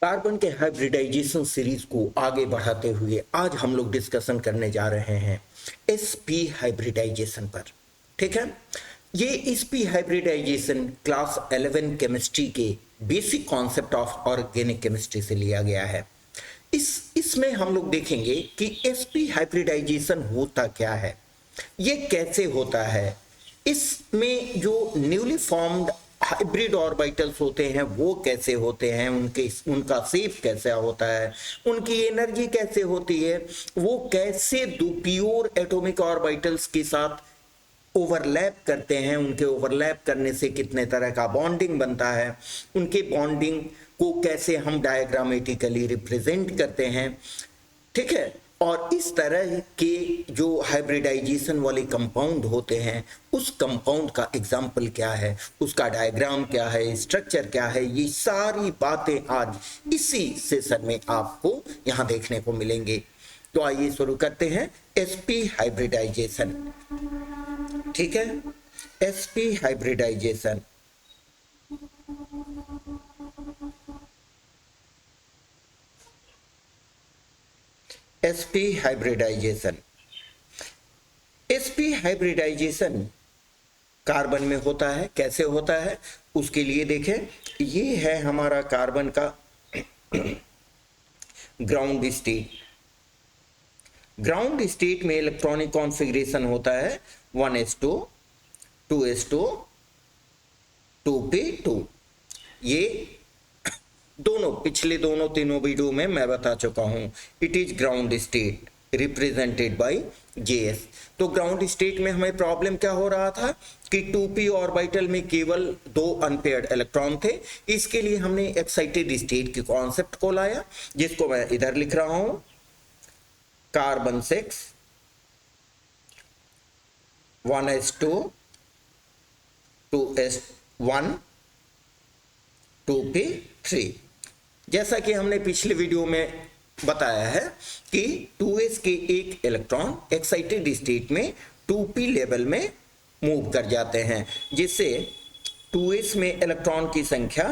Carbon के hybridisation series को आगे बढ़ाते हुए आज हम लोग डिस्कशन करने जा रहे हैं sp हाइब्रिडाइजेशन पर। ठीक है, ये sp हाइब्रिडाइजेशन क्लास 11 केमिस्ट्री के basic concept of organic chemistry से लिया गया है। इसमें हम लोग देखेंगे कि sp हाइब्रिडाइजेशन होता क्या है, ये कैसे होता है, इसमें जो न्यूली फॉर्म्ड हाइब्रिड ऑर्बिटल्स होते हैं वो कैसे होते हैं, उनका शेप कैसा होता है, उनकी एनर्जी कैसे होती है, वो कैसे दो प्योर एटॉमिक ऑर्बिटल्स के साथ ओवरलैप करते हैं, उनके ओवरलैप करने से कितने तरह का बॉन्डिंग बनता है, उनके बॉन्डिंग को कैसे हम डायग्रामेटिकली रिप्रेजेंट करते हैं। ठीक है, और इस तरह के जो हाइब्रिडाइजेशन वाले कंपाउंड होते हैं उस कंपाउंड का एग्जाम्पल क्या है, उसका डायग्राम क्या है, स्ट्रक्चर क्या है, ये सारी बातें आज इसी सेशन में आपको यहाँ देखने को मिलेंगे। तो आइए शुरू करते हैं sp हाइब्रिडाइजेशन। ठीक है, sp hybridisation. sp hybridisation sp hybridisation carbon में होता है। कैसे होता है उसके लिए देखें, ये है हमारा कार्बन का ग्राउंड स्टेट। ग्राउंड स्टेट में इलेक्ट्रॉनिक कॉन्फ़िगरेशन होता है 1s2 2s2 2p2। ये दोनों पिछले तीनों वीडियो में मैं बता चुका हूं। It is ground state represented by JS। तो ग्राउंड स्टेट में हमें प्रॉब्लम क्या हो रहा था कि 2p ऑर्बिटल में केवल 2 अनपेयर्ड इलेक्ट्रॉन थे। इसके लिए हमने एक्साइटेड स्टेट के कॉन्सेप्ट को लाया, जिसको मैं इधर लिख रहा हूं, कार्बन 6 1s2 2s1 2p3। जैसा कि हमने पिछले वीडियो में बताया है कि 2s के एक इलेक्ट्रॉन एक्साइटेड स्टेट में 2p लेवल में मूव कर जाते हैं, जिससे 2s में इलेक्ट्रॉन की संख्या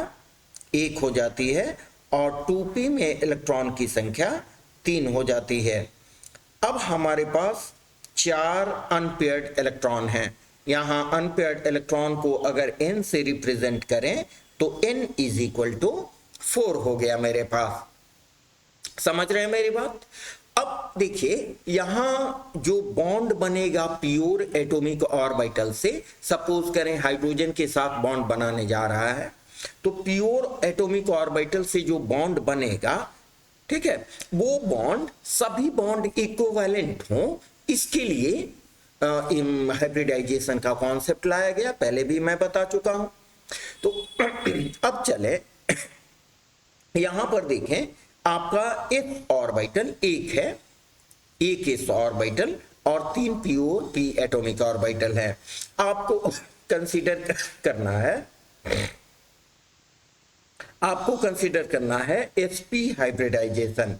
1 हो जाती है और 2p में इलेक्ट्रॉन की संख्या 3 हो जाती है। अब हमारे पास 4 अनपेयर्ड इलेक्ट्रॉन हैं। यहाँ अनपेयर्ड इलेक्ट्रॉन को अगर n से रिप्रेजेंट करें तो n इज इक्वल टू 4 हो गया मेरे पास। समझ रहे हैं मेरी बात? अब देखिए, यहां जो बॉन्ड बनेगा प्योर एटॉमिक ऑर्बिटल से, सपोज करें हाइड्रोजन के साथ बॉन्ड बनाने जा रहा है, तो प्योर एटॉमिक ऑर्बिटल से जो बॉन्ड बनेगा, ठीक है, वो बॉन्ड सभी बॉन्ड इक्विवेलेंट हो, इसके लिए हाइब्रिडाइजेशन का कॉन्सेप्ट लाया गया। पहले भी मैं बता चुका हूं। तो अब चले यहां पर देखें, आपका एक ऑर्बिटल एक है, एक s ऑर्बिटल और 3 प्योर p एटॉमिक ऑर्बिटल है। आपको कंसीडर करना है sp हाइब्रिडाइजेशन।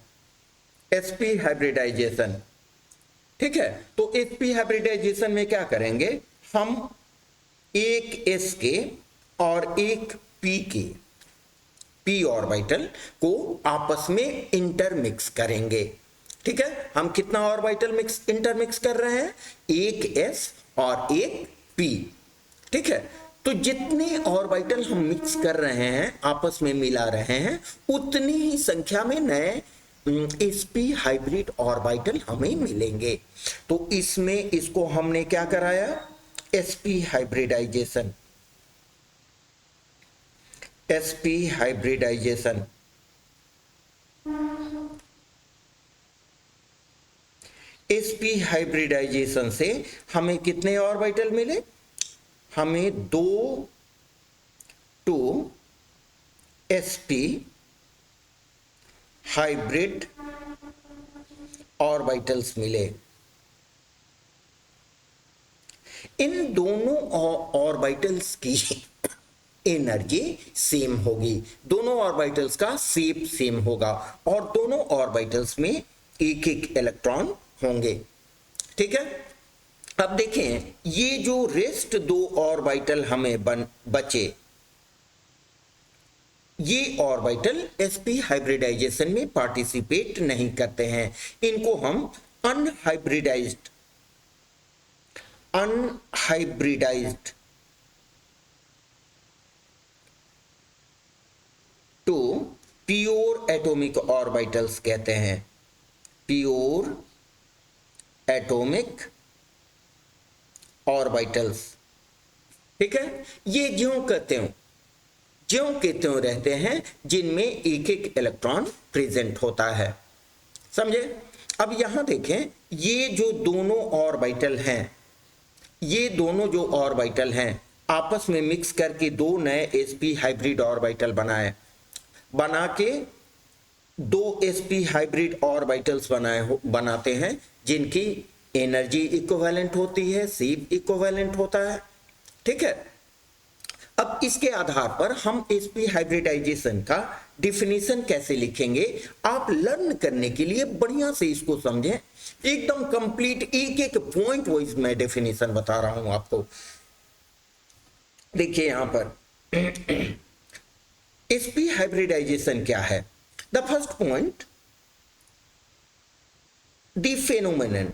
sp हाइब्रिडाइजेशन, ठीक है। तो sp हाइब्रिडाइजेशन में क्या करेंगे, हम एक s के और एक p के p ऑर्बिटल को आपस में इंटरमिक्स करेंगे। ठीक है, हम कितना ऑर्बिटल इंटरमिक्स कर रहे हैं, एक s और एक p। ठीक है, तो जितने ऑर्बिटल हम मिक्स कर रहे हैं, आपस में मिला रहे हैं, उतनी ही संख्या में नए sp हाइब्रिड ऑर्बिटल हमें मिलेंगे। तो इसमें इसको हमने क्या कराया, sp hybridisation. sp hybridisation, sp hybridisation से हमें कितने ऑर्बिटल मिले, हमें 2 sp हाइब्रिड ऑर्बिटल्स मिले। इन दोनों ऑर्बिटल्स की एनर्जी सेम होगी, दोनों ऑर्बिटल्स का शेप सेम होगा और दोनों ऑर्बिटल्स में एक एक इलेक्ट्रॉन होंगे। ठीक है, अब देखें, ये जो रेस्ट 2 ऑर्बिटल हमें बचे, ये ऑर्बिटल sp हाइब्रिडाइजेशन में पार्टिसिपेट नहीं करते हैं, इनको हम unhybridised to pure atomic orbitals कहते हैं, प्योर एटॉमिक ऑर्बिटल्स। ठीक है, ये ज्यों कहते हो रहते हैं जिनमें एक एक इलेक्ट्रॉन प्रेजेंट होता है, समझे। अब यहां देखें, ये जो दोनों ऑर्बिटल हैं, ये दोनों जो ऑर्बिटल हैं आपस में मिक्स करके दो नए sp हाइब्रिड ऑर्बिटल बना के दो sp हाइब्रिड ऑर्बिटल्स बनाते हैं जिनकी एनर्जी इक्विवेलेंट होती है, शेप इक्विवेलेंट होता है। ठीक है, अब इसके आधार पर हम sp हाइब्रिडाइजेशन का डिफिनीशन कैसे लिखेंगे, आप लर्न करने के लिए बढ़िया से इसको समझें, एकदम कंप्लीट एक एक पॉइंट वाइज मैं डेफिनेशन बता रहा हूं आपको। देखिए यहां पर sp हाइब्रिडाइजेशन क्या है। The first point, the phenomenon,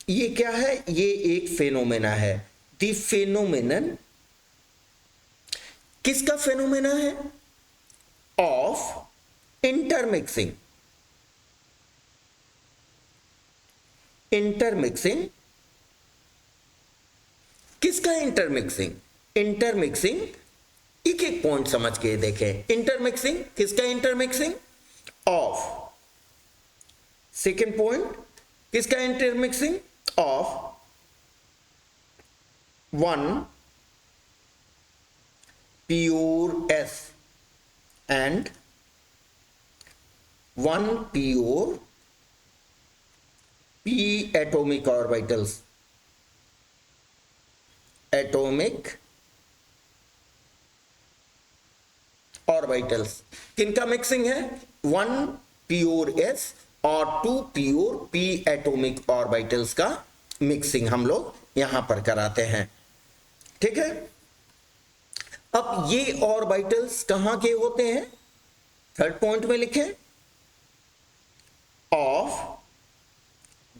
ये क्या है, ये एक फेनोमेना है। द फेनोमेनन किसका फेनोमेना है, ऑफ इंटरमिक्सिंग। इंटरमिक्सिंग किसका, इंटरमिक्सिंग एक एक पॉइंट समझ के देखें। इंटरमिक्सिंग किसका, इंटरमिक्सिंग ऑफ, सेकेंड पॉइंट किसका, intermixing of one pure s and one pure p atomic orbitals, atomic orbitals किनका मिक्सिंग है, वन प्योर s और two pure p atomic orbitals का मिक्सिंग हम लोग यहां पर कराते हैं। ठीक है, अब ये ऑर्बिटल्स कहां के होते हैं, थर्ड पॉइंट में लिखें, ऑफ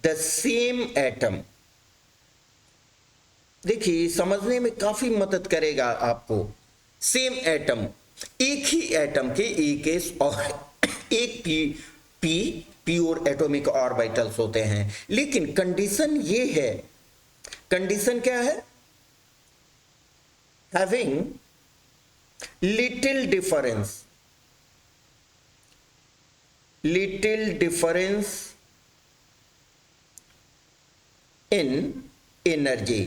द सेम एटम। देखिए समझने में काफी मदद करेगा आपको। सेम एटम, एक ही एटम के एक एस और एक पी प्योर एटॉमिक ऑर्बिटल्स होते हैं, लेकिन कंडीशन ये है, कंडीशन क्या है, having little difference in energy,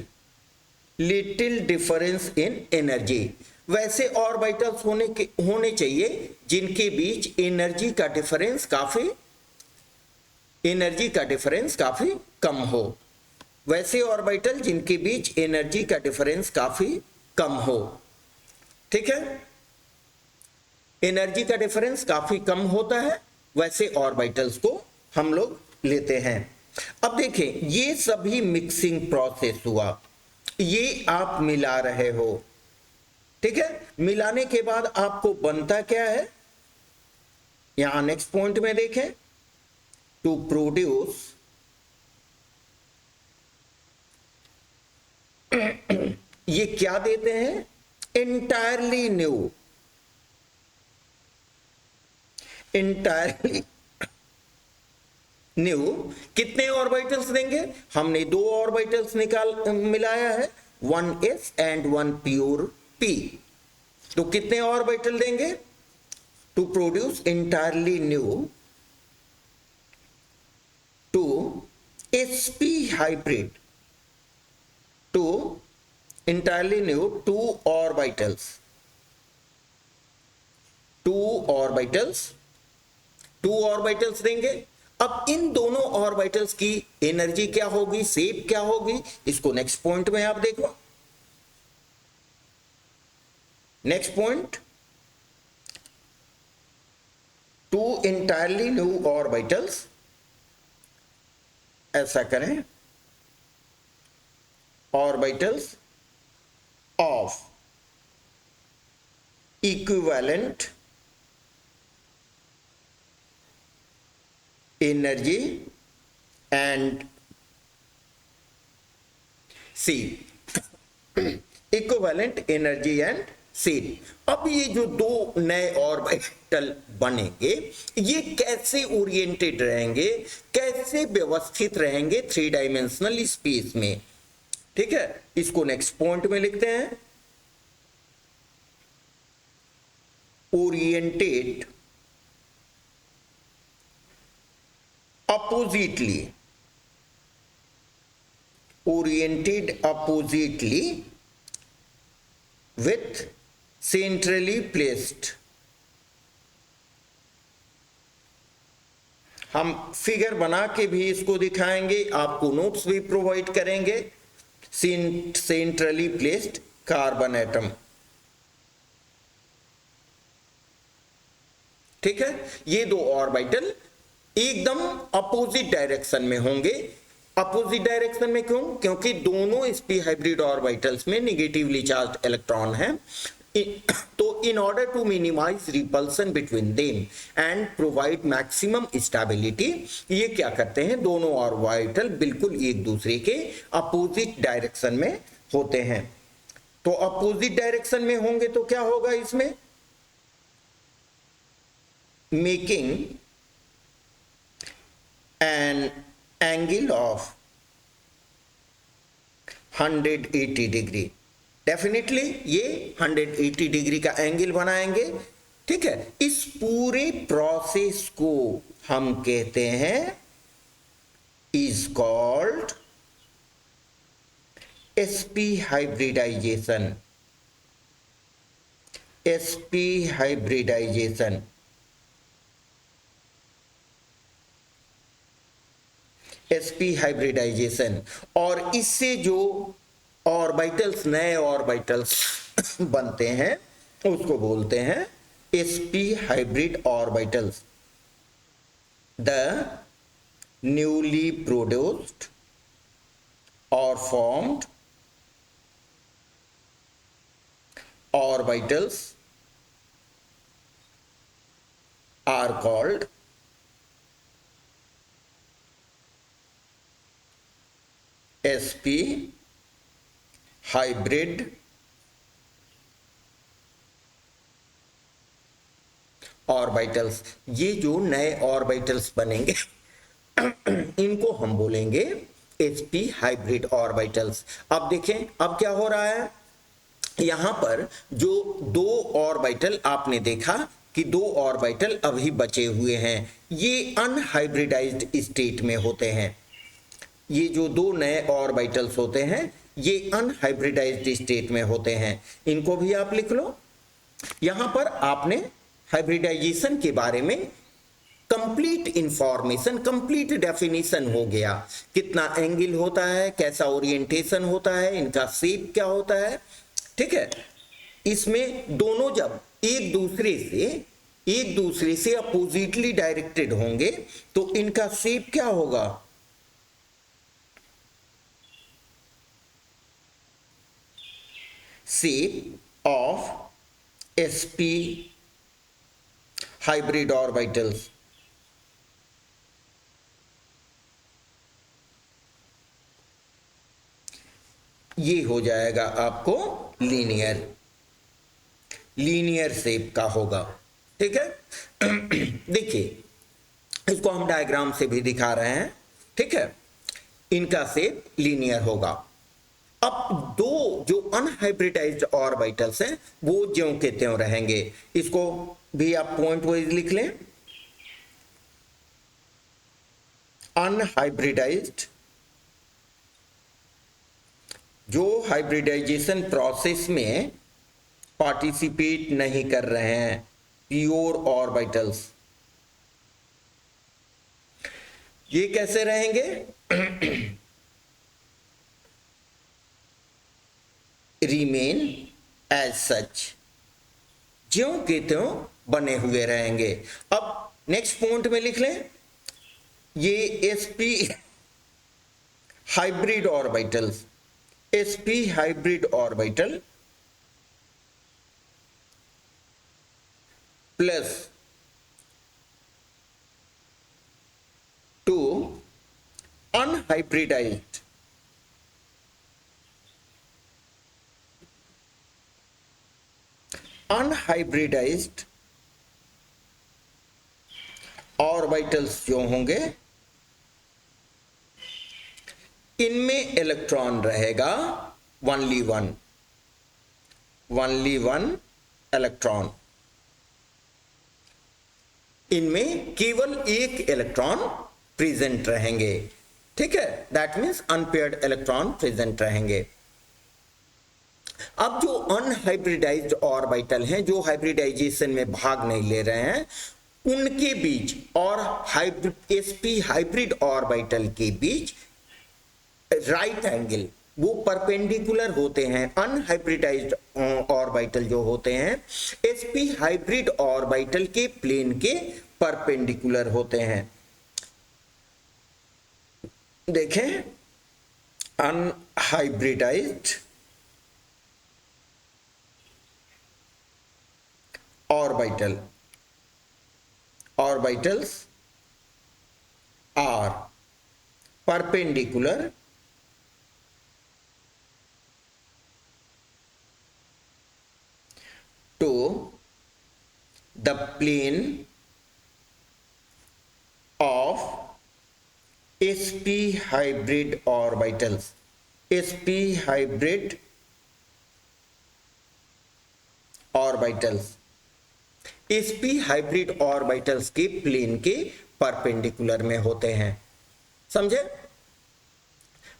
little difference in energy। वैसे ऑर्बिटल्स होने चाहिए जिनके बीच एनर्जी का डिफरेंस काफी कम हो, वैसे ऑर्बिटल जिनके बीच एनर्जी का डिफरेंस काफी कम हो। ठीक है, एनर्जी का डिफरेंस काफी कम होता है, वैसे ऑर्बिटल्स को हम लोग लेते हैं। अब देखें, ये सभी मिक्सिंग प्रोसेस हुआ, ये आप मिला रहे हो। ठीक है, मिलाने के बाद आपको बनता क्या है, यहां नेक्स्ट पॉइंट में देखें, टू प्रोड्यूस ये क्या देते हैं, entirely new कितने ऑर्बिटल्स देंगे, हमने दो ऑर्बिटल्स मिलाया है, one s and one pure p, तो कितने ऑर्बिटल देंगे, to produce entirely new two sp hybrid, two entirely new two orbitals देंगे। अब इन दोनों ऑर्बिटल्स की एनर्जी क्या होगी, शेप क्या होगी, इसको नेक्स्ट पॉइंट में आप देखो। Next point, two entirely new orbitals, ऐसा करें, orbitals of equivalent energy and seed, equivalent energy and seed. अब ये जो दो नए ऑर्बिटल बनेंगे, ये कैसे ओरिएंटेड रहेंगे, कैसे व्यवस्थित रहेंगे थ्री डायमेंशनल स्पेस में। ठीक है, इसको नेक्स्ट पॉइंट में लिखते हैं, oriented oppositely, oriented oppositely with centrally placed। हम फिगर बना के भी इसको दिखाएंगे, आपको नोट्स भी प्रोवाइड करेंगे। सेंट्रली प्लेस्ड कार्बन एटम, ठीक है। ये दो ऑर्बिटल एकदम अपोजिट डायरेक्शन में होंगे। अपोजिट डायरेक्शन में क्यों? क्योंकि दोनों sp हाइब्रिड ऑर्बिटल्स में नेगेटिवली चार्ज्ड इलेक्ट्रॉन है। तो in order to minimise repulsion between them and provide maximum stability, ये क्या करते हैं, दोनों ऑर्बिटल बिल्कुल एक दूसरे के अपोजिट डायरेक्शन में होते हैं। तो अपोजिट डायरेक्शन में होंगे तो क्या होगा इसमें, making an angle of 180 degree. Definitely ये 180 डिग्री का एंगल बनाएंगे। ठीक है, इस पूरे प्रोसेस को हम कहते हैं, is called sp hybridisation. sp hybridisation, sp hybridisation. और इससे जो ऑर्बिटल्स, नए ऑर्बिटल्स बनते हैं उसको बोलते हैं sp hybrid orbitals. The newly produced और formed orbitals are called sp hybrid orbitals. ये जो नए ऑर्बिटल्स बनेंगे इनको हम बोलेंगे sp हाइब्रिड ऑर्बिटल्स। अब देखें, अब क्या हो रहा है, यहां पर जो दो ऑर्बिटल आपने देखा कि दो ऑर्बिटल अभी बचे हुए हैं, ये अनहाइब्रिडाइज्ड स्टेट में होते हैं। ये जो दो नए ऑर्बिटल्स होते हैं ये अनहाइब्रिडाइज्ड स्टेट में होते हैं। इनको भी आप लिख लो। यहां पर आपने हाइब्रिडाइजेशन के बारे में कंप्लीट इंफॉर्मेशन, कंप्लीट डेफिनेशन हो गया। कितना एंगल होता है, कैसा ओरिएंटेशन होता है, इनका शेप क्या होता है। ठीक है, इसमें दोनों जब एक दूसरे से अपोजिटली डायरेक्टेड होंगे तो इनका शेप क्या होगा, shape of sp hybrid orbitals। ये हो जाएगा आपको लीनियर शेप का होगा। ठीक है, देखिए इसको हम डायग्राम से भी दिखा रहे हैं। ठीक है, इनका शेप लीनियर होगा। अब दो जो अनहाइब्रिडाइज्ड ऑर्बिटल्स हैं वो ज्यों के त्यों रहेंगे। इसको भी आप पॉइंट वाइज लिख लें। अनहाइब्रिडाइज्ड, जो हाइब्रिडाइजेशन प्रोसेस में पार्टिसिपेट नहीं कर रहे हैं, प्योर ऑर्बिटल्स, ये कैसे रहेंगे, रिमेन एज सच, ज्यों के त्यों बने हुए रहेंगे। अब नेक्स्ट पॉइंट में लिख लें, ये sp hybrid orbitals, sp hybrid orbital plus unhybridised unhybridised orbitals जो होंगे इनमें इलेक्ट्रॉन रहेगा ओनली वन इलेक्ट्रॉन, इनमें केवल एक इलेक्ट्रॉन प्रेजेंट रहेंगे, ठीक है, that means unpaired electron present रहेंगे। अब जो अनहाइब्रिडाइज्ड ऑर्बिटल हैं, जो हाइब्रिडाइजेशन में भाग नहीं ले रहे हैं, उनके बीच और sp हाइब्रिड ऑर्बिटल के बीच राइट एंगल, वो परपेंडिकुलर होते हैं। अनहाइब्रिडाइज्ड ऑर्बिटल जो होते हैं sp हाइब्रिड ऑर्बिटल के प्लेन के परपेंडिकुलर होते हैं। देखें, unhybridised orbitals are perpendicular to the plane of sp hybrid orbitals, sp hybrid orbitals, sp hybrid orbitals के प्लेन के परपेंडिकुलर में होते हैं। समझे?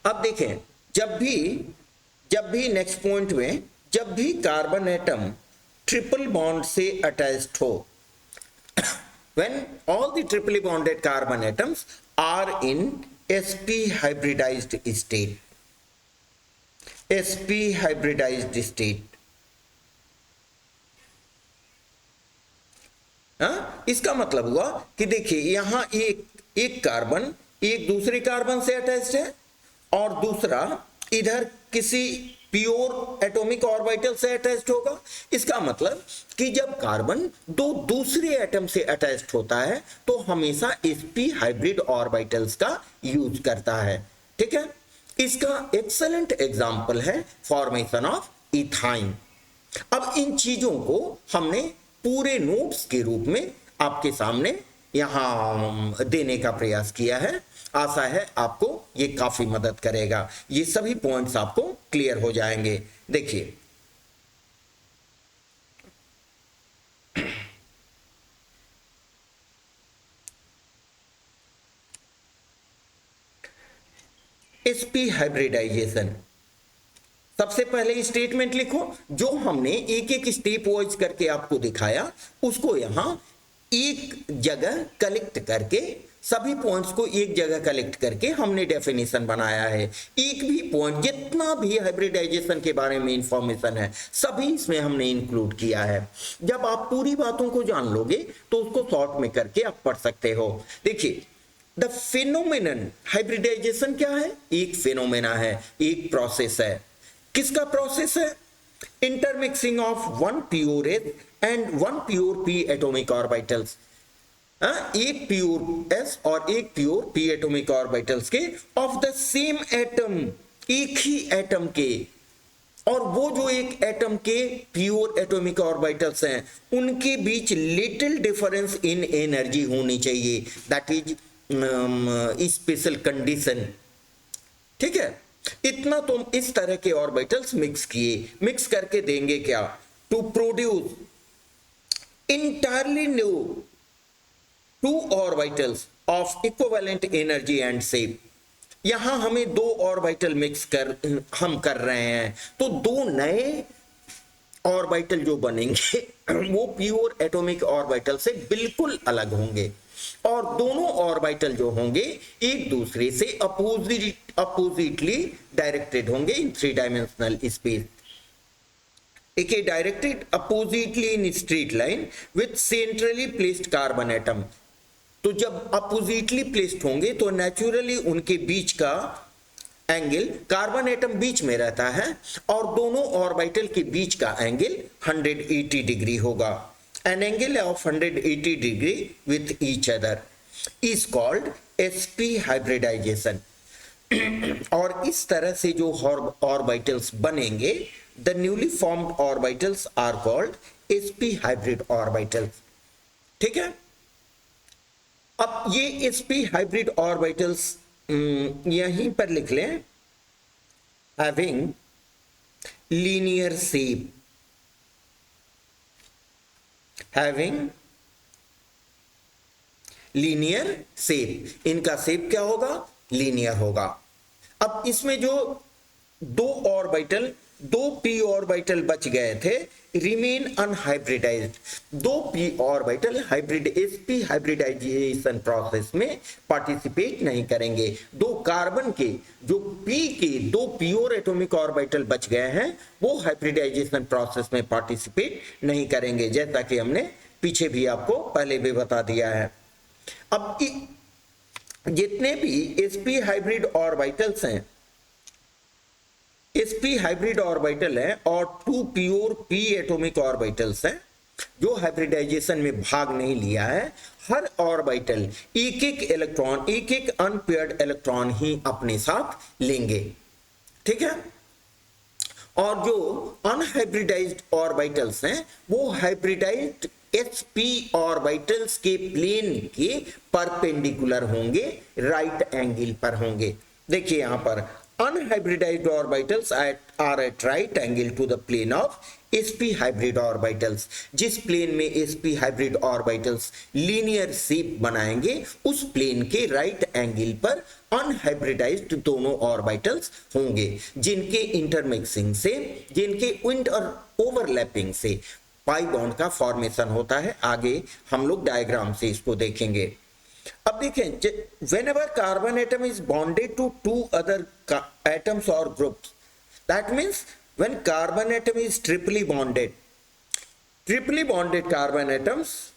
अब देखें, जब भी नेक्स्ट पॉइंट में, जब भी कार्बन एटम ट्रिपल बॉन्ड से अटैच्ड हो, when all the triply bonded carbon atoms are in sp hybridized state, sp hybridized state, इसका मतलब हुआ कि देखिए यहां एक कार्बन एक दूसरे कार्बन से अटैच्ड है और दूसरा इधर किसी प्योर एटॉमिक ऑर्बिटल से अटैच्ड होगा। इसका मतलब कि जब कार्बन दो दूसरे एटम से अटैच्ड होता है तो हमेशा sp हाइब्रिड ऑर्बिटल्स का यूज करता है, ठीक है। इसका एक्सेलेंट एग्जांपल है फॉर्मेशन ऑफ इथाइन। अब इन चीजों को हमने पूरे नोट्स के रूप में आपके सामने यहां देने का प्रयास किया है। आशा है आपको ये काफी मदद करेगा, ये सभी पॉइंट्स आपको क्लियर हो जाएंगे। देखिए, sp हाइब्रिडाइजेशन, सबसे पहले स्टेटमेंट लिखो जो हमने एक एक स्टेप वाइज करके आपको दिखाया, उसको यहां एक जगह कलेक्ट करके, सभी पॉइंट्स को एक जगह कलेक्ट करके हमने डेफिनेशन बनाया है। एक भी पॉइंट, जितना भी हाइब्रिडाइजेशन के बारे में इंफॉर्मेशन है, सभी इसमें हमने इंक्लूड किया है। जब आप पूरी बातों को जान लोगे तो उसको शॉर्ट में करके आप पढ़ सकते हो। देखिए, द फिनोमेनन, हाइब्रिडाइजेशन क्या है? एक फिनोमेना है, एक प्रोसेस है। किसका प्रोसेस है? Intermixing of one pure S and one pure P atomic orbitals, एक प्योर एस और एक प्योर पी एटॉमिक ऑर्बिटल्स के ऑफ द सेम एटम, एक ही एटम के, और वो जो एक एटम के प्योर एटॉमिक ऑर्बिटल्स हैं उनके बीच लिटिल डिफरेंस इन एनर्जी होनी चाहिए, दैट इज स्पेशल कंडीशन, ठीक है। इतना तुम इस तरह के ऑर्बिटल्स मिक्स किए, मिक्स करके देंगे क्या? To produce entirely new two orbitals of equivalent energy and shape. यहां हमें दो ऑर्बिटल मिक्स हम कर रहे हैं, तो दो नए ऑर्बिटल जो बनेंगे वो प्योर एटॉमिक ऑर्बिटल से बिल्कुल अलग होंगे, और दोनों ऑर्बिटल जो होंगे एक दूसरे से अपोजिटली डायरेक्टेड होंगे इन 3 डायमेंशनल स्पेस। एक directed oppositely in straight line with centrally placed carbon atom. तो जब अपोजिटली प्लेस्ड होंगे तो नेचुरली उनके बीच का एंगल, कार्बन एटम बीच में रहता है और दोनों ऑर्बिटल के बीच का एंगल 180 डिग्री होगा। An angle of 180 degree with each other is called sp hybridization. और इस तरह से जो ऑर्बिटल्स बनेंगे, the newly formed orbitals are called sp hybrid orbitals. ठीक है, अब ये sp हाइब्रिड ऑर्बिटल्स यहीं पर लिख लें, having linear shape, having linear shape, इनका शेप क्या होगा, लीनियर होगा। अब इसमें जो दो ऑर्बिटल, दो p ऑर्बिटल बच गए थे, रिमेन अनहाइब्रिडाइज्ड, दो p orbital hybrid sp hybridisation process में पार्टिसिपेट नहीं करेंगे। दो कार्बन के जो p के दो प्योर एटॉमिक ऑर्बिटल बच गए हैं, वो हाइब्रिडाइजेशन प्रोसेस में पार्टिसिपेट नहीं करेंगे, जैसा कि हमने पीछे भी आपको पहले भी बता दिया है। अब जितने भी sp हाइब्रिड ऑर्बिटल्स हैं, sp हाइब्रिड ऑर्बिटल है और two pure p atomic orbitals हैं जो हाइब्रिडाइजेशन में भाग नहीं लिया है, हर ऑर्बिटल एक एक इलेक्ट्रॉन, एक एक अनपेयर्ड इलेक्ट्रॉन ही अपने साथ लेंगे। ठीक है, और जो अनहाइब्रिडाइज्ड ऑर्बिटल्स हैं वो हाइब्रिडाइज्ड sp ऑर्बिटल्स के प्लेन के परपेंडिकुलर होंगे, राइट एंगल पर होंगे। देखिए यहां पर unhybridized orbitals are at right angle to the plane of sp hybrid orbitals। जिस प्लेन में sp hybrid orbitals linear shape बनाएंगे, उस प्लेन के राइट एंगल पर अनहाइब्रिडाइज्ड दोनों ऑर्बिटल्स होंगे, जिनके इंटरमिक्सिंग से, जिनके इंटर ओवरलैपिंग से पाई बॉन्ड का फॉर्मेशन होता है। आगे हम लोग डायग्राम से इसको देखेंगे। अब देखें, whenever carbon atom is bonded to two other atoms or groups, that means when carbon atom is triply bonded carbon atoms,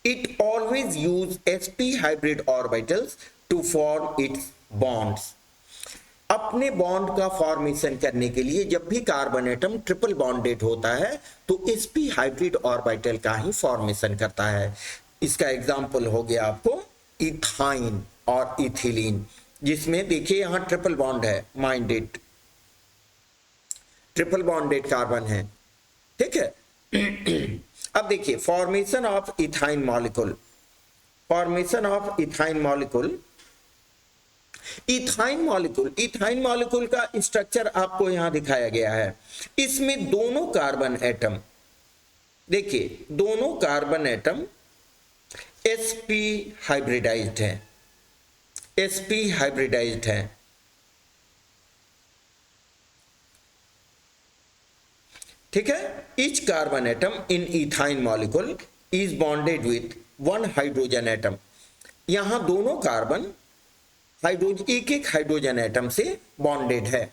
it always use sp hybrid orbitals to form its bonds। अपने bond का formation करने के लिए जब भी carbon atom triple bonded होता है तो sp हाइब्रिड ऑर्बिटल का ही फॉर्मेशन करता है। इसका एग्जाम्पल हो गया आपको इथाइन और इथिलीन, जिसमें देखिए यहां ट्रिपल बॉन्ड है, माइंडेड ट्रिपल बॉन्डेड कार्बन है। ठीक है, अब देखिए formation of ethyne molecule, formation of ethyne molecule, ethyne molecule का स्ट्रक्चर आपको यहां दिखाया गया है। इसमें दोनों कार्बन एटम, देखिए दोनों कार्बन एटम sp हाइब्रिडाइज्ड है, sp हाइब्रिडाइज्ड है। ठीक है, each carbon atom in ethyne molecule is bonded with one hydrogen atom. यहां दोनों कार्बन हाइड्रोजन, एक एक हाइड्रोजन एटम से बॉन्डेड है।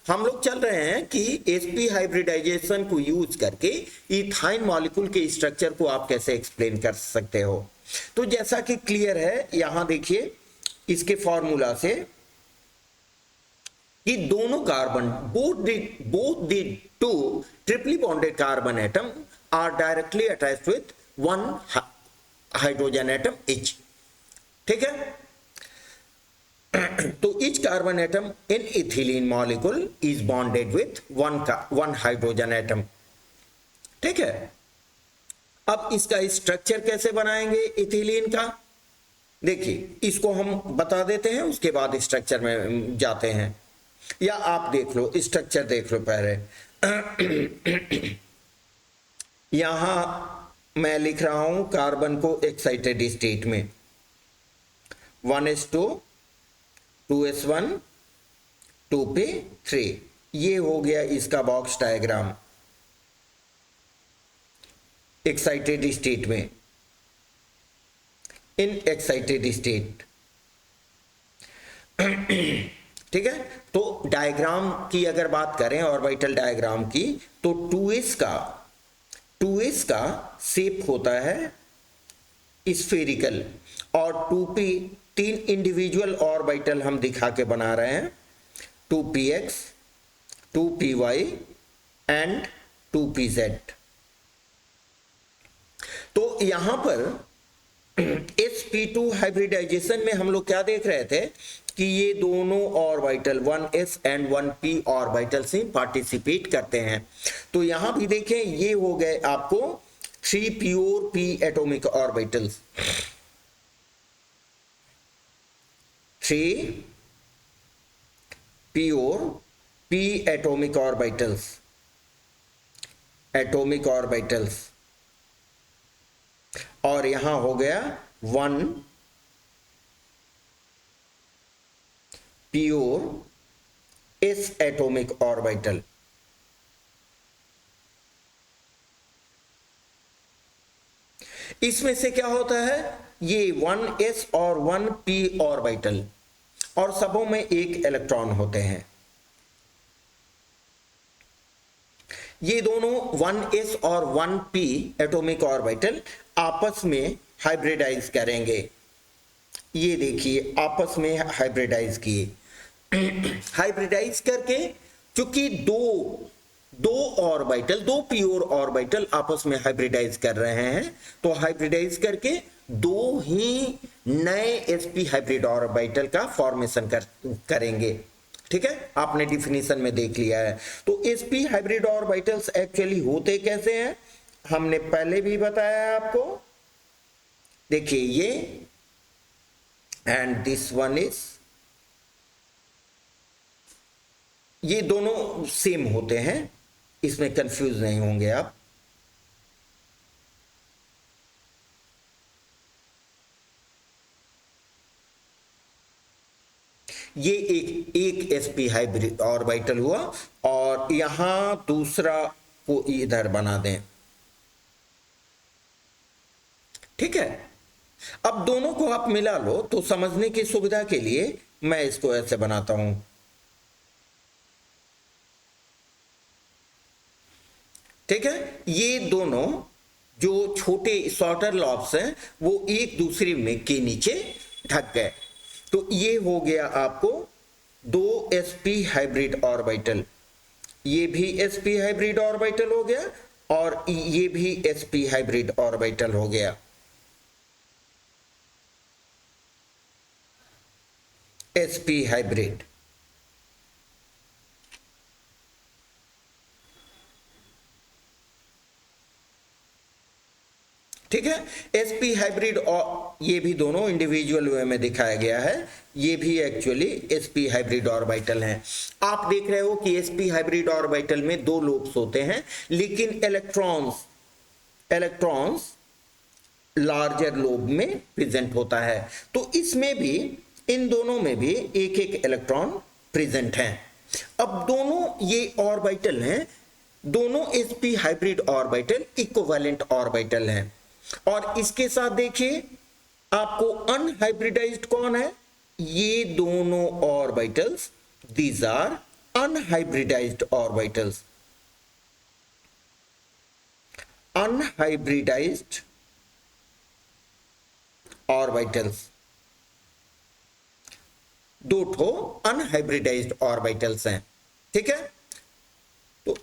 हम लोग चल रहे हैं कि sp हाइब्रिडाइजेशन को यूज करके इथाइन मॉलिक्यूल के स्ट्रक्चर को आप कैसे एक्सप्लेन कर सकते हो। तो जैसा कि क्लियर है, यहां देखिए इसके फॉर्मूला से कि दोनों carbon, both the two triply bonded carbon atom are directly attached with one hydrogen atom each. ठीक है, तो each carbon atom in ethylene molecule is bonded with one hydrogen atom। ठीक है, अब इसका स्ट्रक्चर कैसे बनाएंगे इथिलीन का, देखिए इसको हम बता देते हैं, उसके बाद स्ट्रक्चर में जाते हैं, या आप देख लो स्ट्रक्चर देख लो पहले। यहां मैं लिख रहा हूं कार्बन को एक्साइटेड स्टेट में 1s2 2s1 2p3, ये हो गया इसका बॉक्स डायग्राम एक्साइटेड स्टेट में, इन एक्साइटेड स्टेट। ठीक है, तो डायग्राम की अगर बात करें ऑर्बिटल डायग्राम की, तो 2s का शेप होता है स्फेरिकल, और 2p, तीन इंडिविजुअल ऑर्बिटल हम दिखा के बना रहे हैं, 2px 2py एंड 2pz। तो यहां पर sp2 हाइब्रिडाइजेशन में हम लोग क्या देख रहे थे, कि ये दोनों orbital 1s and 1p orbital से पार्टिसिपेट करते हैं। तो यहां भी देखें, ये हो गए आपको 3 pure p atomic orbitals, 3 pure p atomic orbitals, और यहां हो गया 1 प्योर s एटॉमिक ऑर्बिटल। इसमें से क्या होता है, ये 1s और 1p ऑर्बिटल, और सबों में एक इलेक्ट्रॉन होते हैं। ये दोनों 1s और 1p एटॉमिक ऑर्बिटल आपस में हाइब्रिडाइज करेंगे। ये देखिए आपस में हाइब्रिडाइज किए। हाइब्रिडाइज करके, चूंकि दो ऑर्बिटल, दो प्योर ऑर्बिटल आपस में हाइब्रिडाइज कर रहे हैं, तो हाइब्रिडाइज करके दो ही नए sp हाइब्रिड ऑर्बिटल का फॉर्मेशन करेंगे। ठीक है, आपने डिफिनीशन में देख लिया है। तो sp हाइब्रिड ऑर्बिटल्स एक्चुअली होते कैसे हैं, हमने पहले भी बताया है आपको। देखिए ये, एंड दिस वन इज, ये दोनों सेम होते हैं, इसमें कंफ्यूज नहीं होंगे आप। ये एक sp हाइब्रिड ऑर्बिटल हुआ, और यहां दूसरा को इधर बना दें। ठीक है, अब दोनों को आप मिला लो, तो समझने की सुविधा के लिए मैं इसको ऐसे बनाता हूं। ठीक है, ये दोनों जो छोटे शॉर्टर लॉब्स हैं वो एक दूसरे में के नीचे ढक गए। तो ये हो गया आपको दो sp हाइब्रिड ऑर्बिटल, ये भी sp हाइब्रिड ऑर्बिटल हो गया, और ये भी sp हाइब्रिड ऑर्बिटल हो गया। sp हाइब्रिड, ठीक है। sp हाइब्रिड, और ये भी दोनों इंडिविजुअल वे में दिखाया गया है, ये भी एक्चुअली sp हाइब्रिड ऑर्बिटल हैं। आप देख रहे हो कि sp हाइब्रिड ऑर्बिटल में दो लोब्स होते हैं, लेकिन इलेक्ट्रॉन्स लार्जर लोब में प्रेजेंट होता है। तो इसमें भी, इन दोनों में भी एक एक इलेक्ट्रॉन प्रेजेंट है। अब दोनों ये ऑर्बिटल हैं, दोनों sp hybrid orbital equivalent orbital हैं। और इसके साथ देखिए, आपको अनहाइब्रिडाइज्ड कौन है, ये दोनों orbitals, these are unhybridised orbitals. Unhybridised orbitals, दो ठो अनहाइब्रिडाइज्ड ऑर्बिटल्स हैं। ठीक है, तो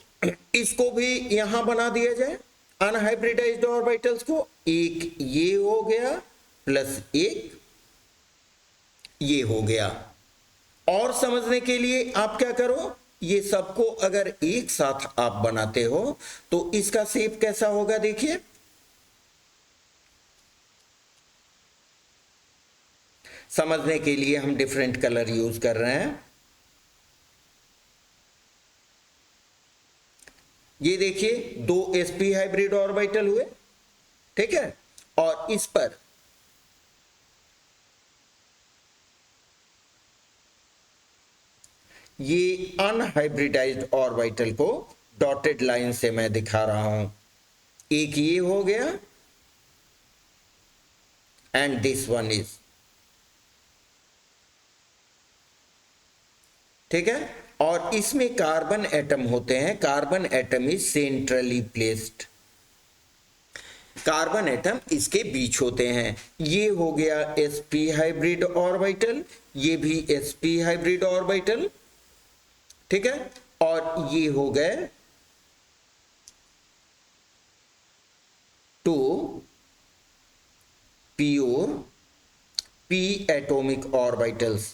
इसको भी यहां बना दिया जाए, अनहाइब्रिडाइज्ड ऑर्बिटल्स को। एक ये हो गया, प्लस एक ये हो गया। और समझने के लिए आप क्या करो, ये सबको अगर एक साथ आप बनाते हो तो इसका शेप कैसा होगा, देखिए। समझने के लिए हम डिफरेंट कलर यूज कर रहे हैं। ये देखिए, दो sp हाइब्रिड ऑर्बिटल हुए, ठीक है, और इस पर ये अनहाइब्रिडाइज्ड ऑर्बिटल को डॉटेड लाइन से मैं दिखा रहा हूं। एक ये हो गया, एंड दिस वन इज, ठीक है। और इसमें कार्बन एटम होते हैं, carbon atom is centrally placed, carbon atom इसके बीच होते हैं। ये हो गया sp हाइब्रिड ऑर्बिटल, ये भी sp हाइब्रिड ऑर्बिटल, ठीक है। और ये हो गए two pure p atomic orbitals,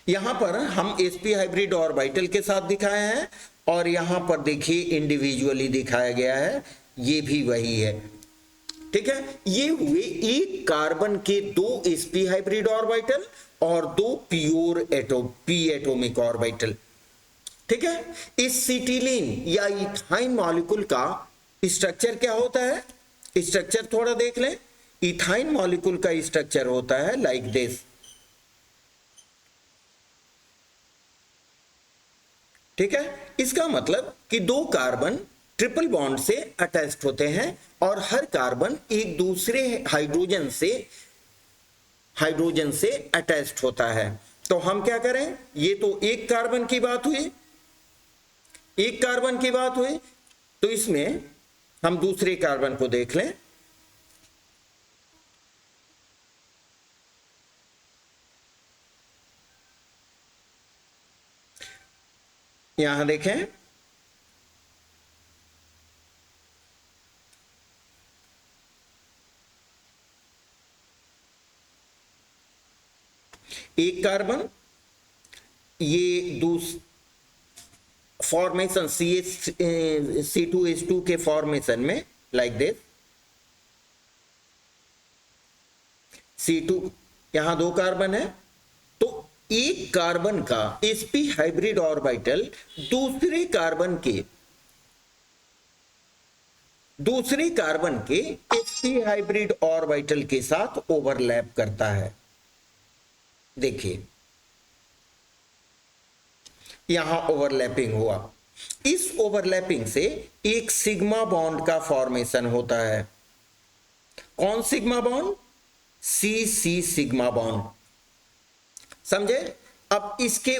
यहां पर हम sp हाइब्रिड ऑर्बिटल के साथ दिखाए हैं और यहां पर देखिए इंडिविजुअली दिखाया गया है, ये भी वही है। ठीक है, ये हुए एक कार्बन के दो sp हाइब्रिड ऑर्बिटल और दो प्योर p एटॉमिक ऑर्बिटल। ठीक है, इस सिटिलीन या इथाइन मॉलिक्यूल का स्ट्रक्चर क्या होता है, स्ट्रक्चर थोड़ा देख लें। इथाइन मॉलिक्यूल का स्ट्रक्चर होता है लाइक दिस। ठीक है, इसका मतलब कि दो कार्बन ट्रिपल बॉन्ड से अटैच्ड होते हैं और हर कार्बन एक दूसरे हाइड्रोजन से अटैच्ड होता है। तो हम क्या करें, ये तो एक कार्बन की बात हुई, एक कार्बन की बात हुई, तो इसमें हम दूसरे कार्बन को देख लें। यहां देखें, एक कार्बन, ये फॉर्मेशन C2H2 के फॉर्मेशन में लाइक दिस C2, यहां दो कार्बन है, तो एक कार्बन का sp हाइब्रिड ऑर्बिटल दूसरे कार्बन के sp हाइब्रिड ऑर्बिटल के साथ ओवरलैप करता है। देखिए यहां ओवरलैपिंग हुआ, इस ओवरलैपिंग से एक सिग्मा बॉन्ड का फॉर्मेशन होता है। कौन sigma bond, C sigma bond, समझे। अब इसके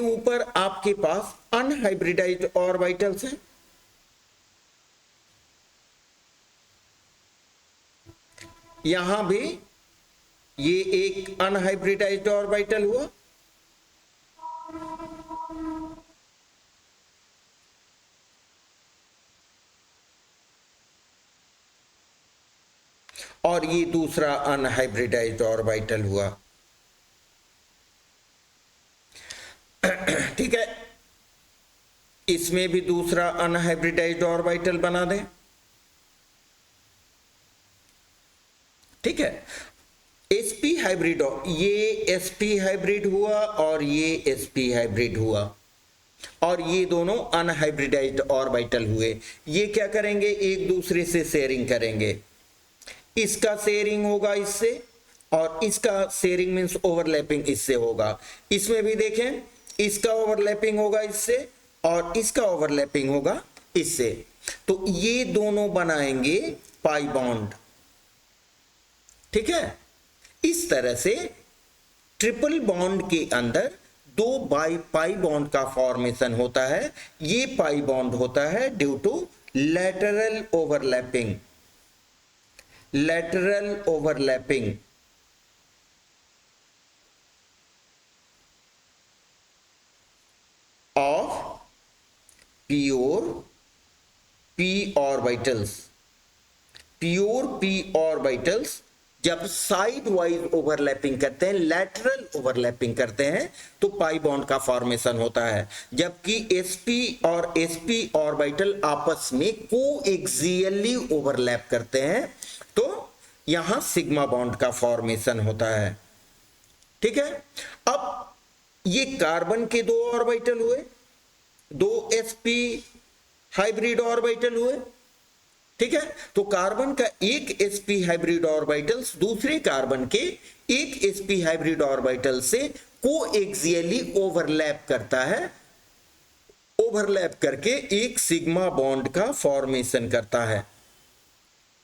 ऊपर आपके पास अनहाइब्रिडाइज्ड ऑर्बिटल्स हैं, यहां भी ये एक अनहाइब्रिडाइज्ड ऑर्बिटल हुआ, और ये दूसरा अनहाइब्रिडाइज्ड ऑर्बिटल हुआ। ठीक है, इसमें भी दूसरा अनहाइब्रिडाइज्ड ऑर्बिटल बना दें। ठीक है, sp हाइब्रिड, ये sp हाइब्रिड हुआ और ये sp हाइब्रिड हुआ, और ये दोनों अनहाइब्रिडाइज्ड ऑर्बिटल हुए। ये क्या करेंगे, एक दूसरे से शेयरिंग करेंगे, इसका शेयरिंग होगा इससे और इसका शेयरिंग मींस ओवरलैपिंग इससे होगा। इसमें भी देखें, इसका ओवरलैपिंग होगा इससे और इसका ओवरलैपिंग होगा इससे, तो ये दोनों बनाएंगे पाई बॉन्ड। ठीक है, इस तरह से ट्रिपल बॉन्ड के अंदर दो पाई बॉन्ड का फॉर्मेशन होता है। ये पाई बॉन्ड होता है due to lateral overlapping, lateral overlapping of pure p orbitals। Pure p orbitals जब साइड वाइज ओवरलैपिंग करते हैं, लैटरल ओवरलैपिंग करते हैं, तो पाई बॉन्ड का फॉर्मेशन होता है। जबकि sp और sp ऑर्बिटल आपस में कोएक्सियली ओवरलैप करते हैं, तो यहां सिग्मा बॉन्ड का फॉर्मेशन होता है। ठीक है, अब ये कार्बन के दो ऑर्बिटल हुए, दो sp हाइब्रिड ऑर्बिटल हुए। ठीक है, तो कार्बन का एक sp हाइब्रिड ऑर्बिटल दूसरे कार्बन के एक sp हाइब्रिड ऑर्बिटल से कोएक्सियली ओवरलैप करता है, ओवरलैप करके एक सिग्मा बॉन्ड का फॉर्मेशन करता है।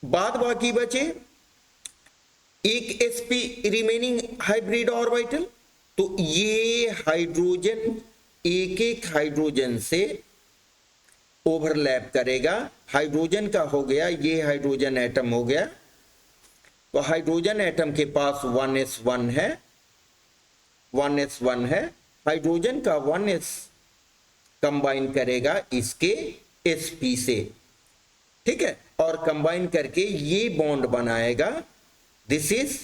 बाद बाकी बचे एक sp रिमेनिंग हाइब्रिड ऑर्बिटल, तो ये हाइड्रोजन एक हाइड्रोजन से ओवरलैप करेगा। हाइड्रोजन का हो गया, ये हाइड्रोजन एटम हो गया, तो हाइड्रोजन एटम के पास 1s1 है, 1s1 है, हाइड्रोजन का 1s कंबाइन करेगा इसके sp से। ठीक है, और कंबाइन करके ये बॉन्ड बनाएगा, this is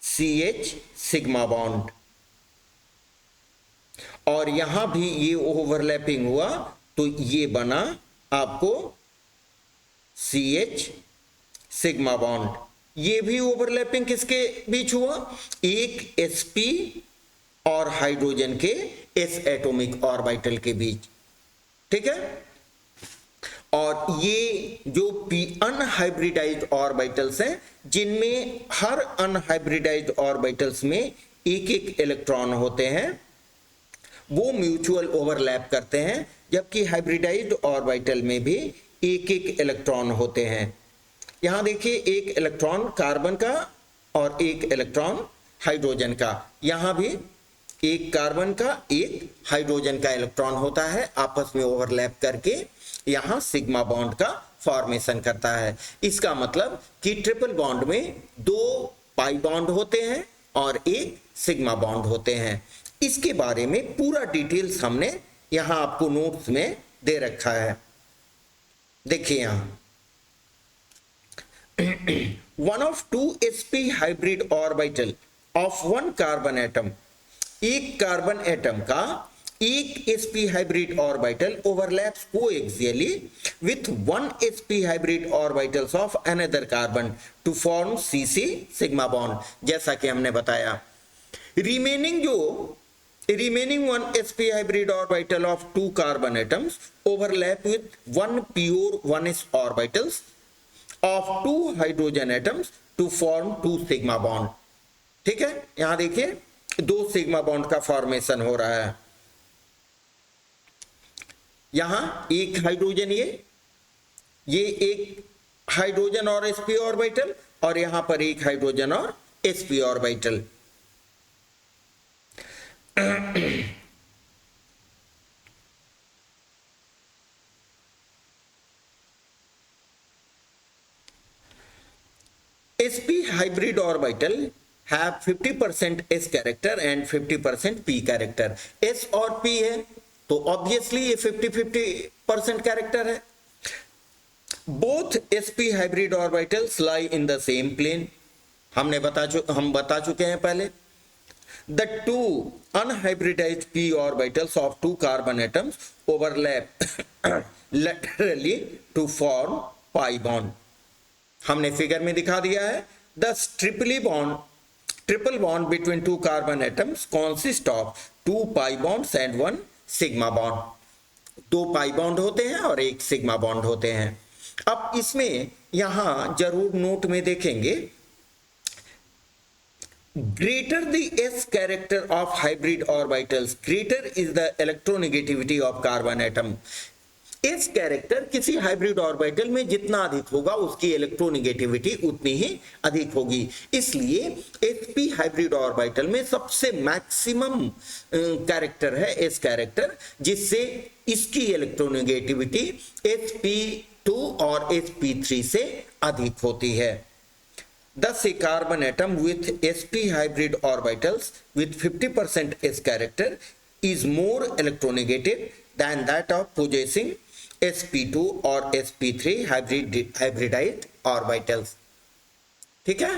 CH sigma bond, और यहां भी ये ओवरलैपिंग हुआ तो ये बना आपको CH सिग्मा बॉन्ड। ये भी ओवरलैपिंग किसके बीच हुआ, एक sp और हाइड्रोजन के s एटॉमिक ऑर्बिटल के बीच, ठीक है। और ये जो p अनहाइब्रिडाइज्ड ऑर्बिटल्स हैं, जिनमें हर अनहाइब्रिडाइज्ड ऑर्बिटल्स में एक एक इलेक्ट्रॉन होते हैं, वो म्यूचुअल ओवरलैप करते हैं, जबकि हाइब्रिडाइज्ड ऑर्बिटल में भी एक एक इलेक्ट्रॉन होते हैं। यहां देखिए, एक इलेक्ट्रॉन कार्बन का और एक इलेक्ट्रॉन हाइड्रोजन का, यहां भी एक कार्बन का एक हाइड्रोजन का इलेक्ट्रॉन होता है, आपस में ओवरलैप करके यहां सिग्मा बॉन्ड का फॉर्मेशन करता है। इसका मतलब कि ट्रिपल बॉन्ड में 2 पाई बॉन्ड होते हैं और एक सिग्मा बॉन्ड होते हैं। इसके बारे में पूरा डिटेल्स हमने यहां आपको नोट्स में दे रखा है। देखिए यहां one of 2 sp hybrid orbital of 1 carbon atom, एक कार्बन एटम का एक sp hybrid orbital overlaps coaxially with 1 sp hybrid orbitals of another carbon to form cc sigma bond. जैसा कि हमने बताया, remaining 1 sp hybrid orbital of 2 carbon atoms overlap with 1 pure 1s orbitals of 2 hydrogen atoms to form 2 sigma bond। ठीक है, यहां देखिए 2 sigma bond का formation हो रहा है। यहां एक हाइड्रोजन, ये एक हाइड्रोजन और sp ऑर्बिटल, और यहां पर एक हाइड्रोजन और sp orbital. sp hybrid orbital have 50% s character and 50% p character। s और p है तो ऑब्वियसली ये 50-50% कैरेक्टर है। Both sp hybrid orbitals lie in the same plane। हम बता चुके हैं पहले। The 2 unhybridized p orbitals of 2 carbon atoms overlap laterally to form pi bond। हमने फिगर में दिखा दिया है। Thus triple bond between 2 carbon atoms consist of 2 pi bonds and 1 sigma bond। 2 pi bond होते हैं और एक sigma bond होते हैं। अब इसमें यहां जरूर नोट में देखेंगे, greater the s character of hybrid orbitals, greater is the electronegativity of carbon atom। s character किसी हाइब्रिड ऑर्बिटल में जितना अधिक होगा, उसकी इलेक्ट्रोनेगेटिविटी उतनी ही अधिक होगी। इसलिए sp हाइब्रिड ऑर्बिटल में सबसे मैक्सिमम कैरेक्टर है s कैरेक्टर, जिससे इसकी इलेक्ट्रोनेगेटिविटी sp2 और sp3 से अधिक होती है। Thus, a carbon atom with sp hybrid orbitals with 50% s character is more electronegative than that of possessing sp2 और sp3 hybridized orbitals। ठीक है,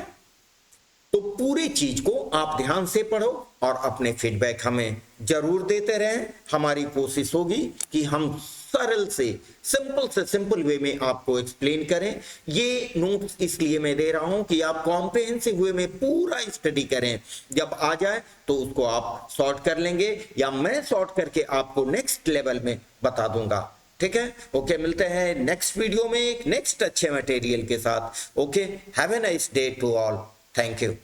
तो पूरी चीज को आप ध्यान से पढ़ो और अपने फीडबैक हमें जरूर देते रहें। हमारी कोशिश होगी कि हम सरल से सिंपल वे में आपको एक्सप्लेन करें। ये नोट्स इसलिए मैं दे रहा हूं कि आप कॉम्प्रिहेंसिव वे में पूरा स्टडी करें। जब आ जाए तो उसको आप सॉर्ट कर लेंगे, या मैं सॉर्ट करके आपको नेक्स्ट लेवल में बता दूंगा। ठीक है, ओके, मिलते हैं नेक्स्ट वीडियो में एक नेक्स्ट अच्छे मटेरियल के साथ। Okay, have a nice day to all, thank you.